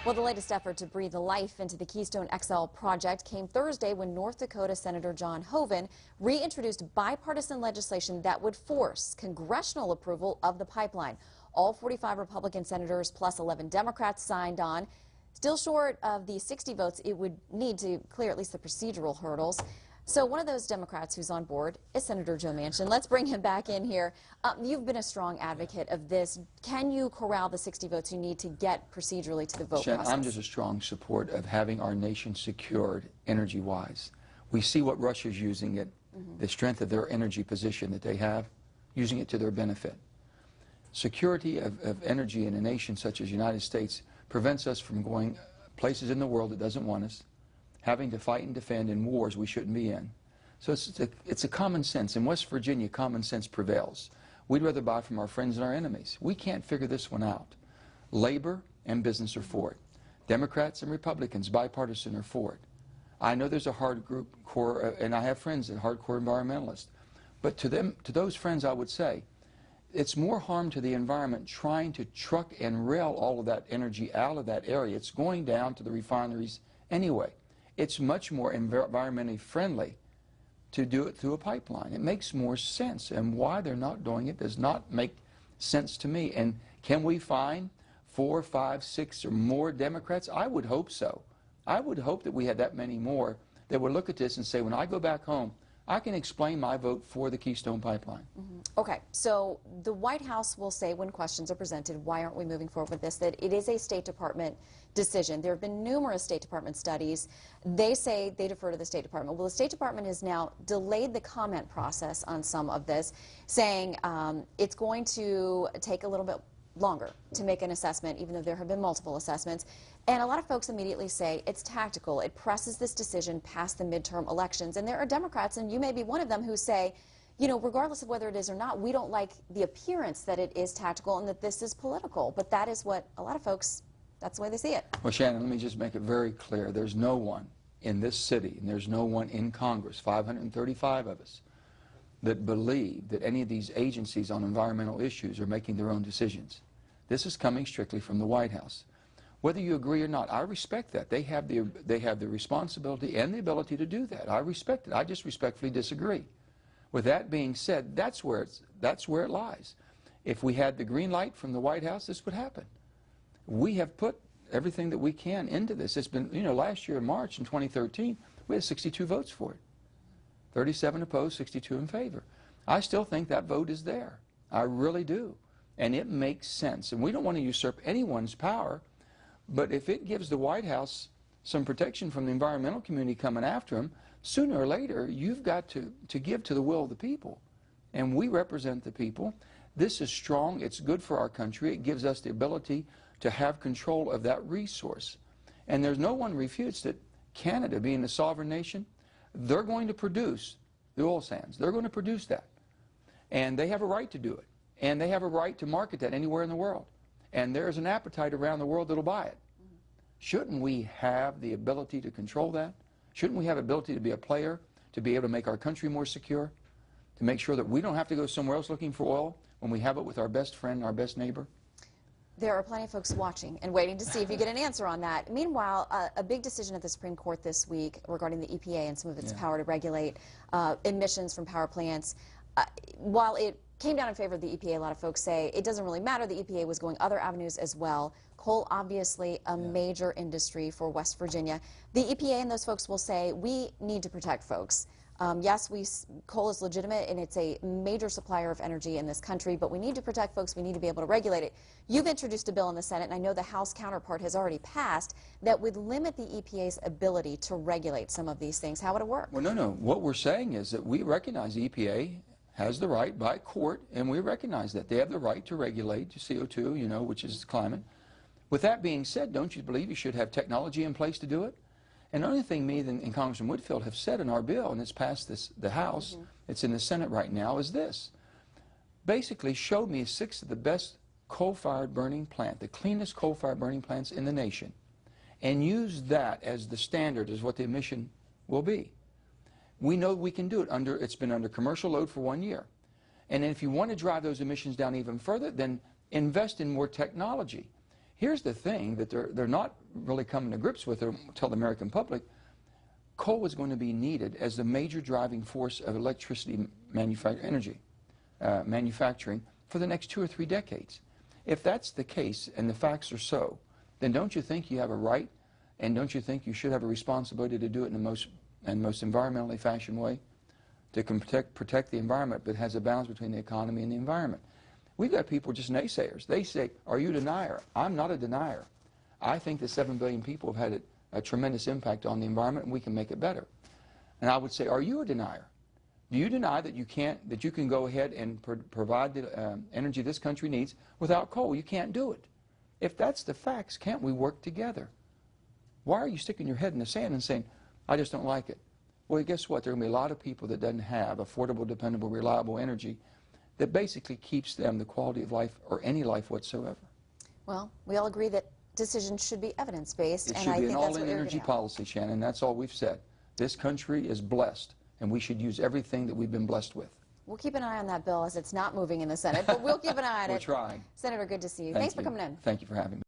Well, the latest effort to breathe life into the Keystone XL project came Thursday when North Dakota Senator John Hoeven reintroduced bipartisan legislation that would force congressional approval of the pipeline. All 45 Republican senators plus 11 Democrats signed on. Still short of the 60 votes it would need to clear at least the procedural hurdles. So one of those Democrats who's on board is Senator Joe Manchin. Let's bring him back in here. You've been a strong advocate of this. Can you corral the 60 votes you need to get procedurally to the vote process? I'm just a strong support of having our nation secured energy-wise. We see what Russia's using it, the strength of their energy position that they have, using it to their benefit. Security of energy in a nation such as the United States prevents us from going places in the world that doesn't want us, having to fight and defend in wars we shouldn't be in. So it's a common sense. In West Virginia, common sense prevails. We'd rather buy from our friends and our enemies. We can't figure this one out. Labor and business are for it. Democrats and Republicans, bipartisan, are for it. I know there's a hardcore, and I have friends that are hardcore environmentalists. But to those friends, I would say, it's more harm to the environment trying to truck and rail all of that energy out of that area. It's going down to the refineries anyway. It's much more environmentally friendly to do it through a pipeline. It makes more sense, and why they're not doing it does not make sense to me. And can we find 4, 5, 6 or more Democrats? I would hope so. I would hope that we had that many more that would look at this and say, when I go back home, I can explain my vote for the Keystone Pipeline. Okay, so the White House will say when questions are presented, why aren't we moving forward with this, that it is a State Department decision. There have been numerous State Department studies. They say they defer to the State Department. Well, the State Department has now delayed the comment process on some of this, saying it's going to take a little bit longer to make an assessment, even though there have been multiple assessments. And a lot of folks immediately say it's tactical. It presses this decision past the midterm elections. And there are Democrats, and you may be one of them, who say, you know, regardless of whether it is or not, we don't like the appearance that it is tactical and that this is political. But that is what a lot of folks, that's the way they see it. Well, Shannon, let me just make it very clear. There's no one in this city, and there's no one in Congress, 535 of us, that believe that any of these agencies on environmental issues are making their own decisions. This is coming strictly from the White House. Whether you agree or not, I respect that. They have the responsibility and the ability to do that. I respect it. I just respectfully disagree. With that being said, that's where it lies. If we had the green light from the White House, this would happen. We have put everything that we can into this. It's been, you know, last year in March in 2013, we had 62 votes for it. 37 opposed, 62 in favor. I still think that vote is there. I really do. And it makes sense. And we don't want to usurp anyone's power, but if it gives the White House some protection from the environmental community coming after them, sooner or later you've got to give to the will of the people. And we represent the people. This is strong. It's good for our country. It gives us the ability to have control of that resource. And there's no one refutes that Canada, being a sovereign nation, they're going to produce the oil sands. They're going to produce that. And they have a right to do it. And they have a right to market that anywhere in the world. And there's an appetite around the world that'll buy it. Shouldn't we have the ability to control that? Shouldn't we have the ability to be a player, to be able to make our country more secure, to make sure that we don't have to go somewhere else looking for oil when we have it with our best friend, our best neighbor? There are plenty of folks watching and waiting to see if you get an answer on that. Meanwhile, a big decision at the Supreme Court this week regarding the EPA and some of its power to regulate emissions from power plants. While it came down in favor of the EPA, a lot of folks say it doesn't really matter. The EPA was going other avenues as well. Coal, obviously, a major industry for West Virginia. The EPA and those folks will say we need to protect folks. Yes, coal is legitimate and it's a major supplier of energy in this country, but we need to protect folks. We need to be able to regulate it. You've introduced a bill in the Senate, and I know the House counterpart has already passed, that would limit the EPA's ability to regulate some of these things. How would it work? Well, no. What we're saying is that we recognize the EPA has the right by court, and we recognize that. They have the right to regulate CO2, you know, which is climate. With that being said, don't you believe you should have technology in place to do it? And the only thing me and Congressman Whitfield have said in our bill, and it's passed the House, it's in the Senate right now, is this. Basically, show me 6 of the best coal-fired burning plant, the cleanest coal-fired burning plants in the nation, and use that as the standard as what the emission will be. We know we can do it. It's been under commercial load for 1 year. And if you want to drive those emissions down even further, then invest in more technology. Here's the thing that they're not really coming to grips with, or tell the American public. Coal is going to be needed as the major driving force of electricity manufacturing for the next 2 or 3 decades. If that's the case, and the facts are so, then don't you think you have a right, and don't you think you should have a responsibility to do it in the most environmentally fashioned way, to protect the environment, but has a balance between the economy and the environment? We've got people just naysayers. They say, are you a denier? I'm not a denier. I think that 7 billion people have had a tremendous impact on the environment, and we can make it better. And I would say, are you a denier? Do you deny that you can go ahead and provide the energy this country needs without coal? You can't do it. If that's the facts, can't we work together? Why are you sticking your head in the sand and saying, I just don't like it? Well, guess what? There are going to be a lot of people that doesn't have affordable, dependable, reliable energy that basically keeps them the quality of life or any life whatsoever. Well, we all agree that decisions should be evidence-based, and I should be think an that's what all-in you're energy getting at. policy, Shannon. That's all we've said. This country is blessed, and we should use everything that we've been blessed with. We'll keep an eye on that bill as it's not moving in the Senate, but we'll keep an eye on it. We're trying. Senator, good to see you. Thanks Thanks for coming in. Thank you for having me.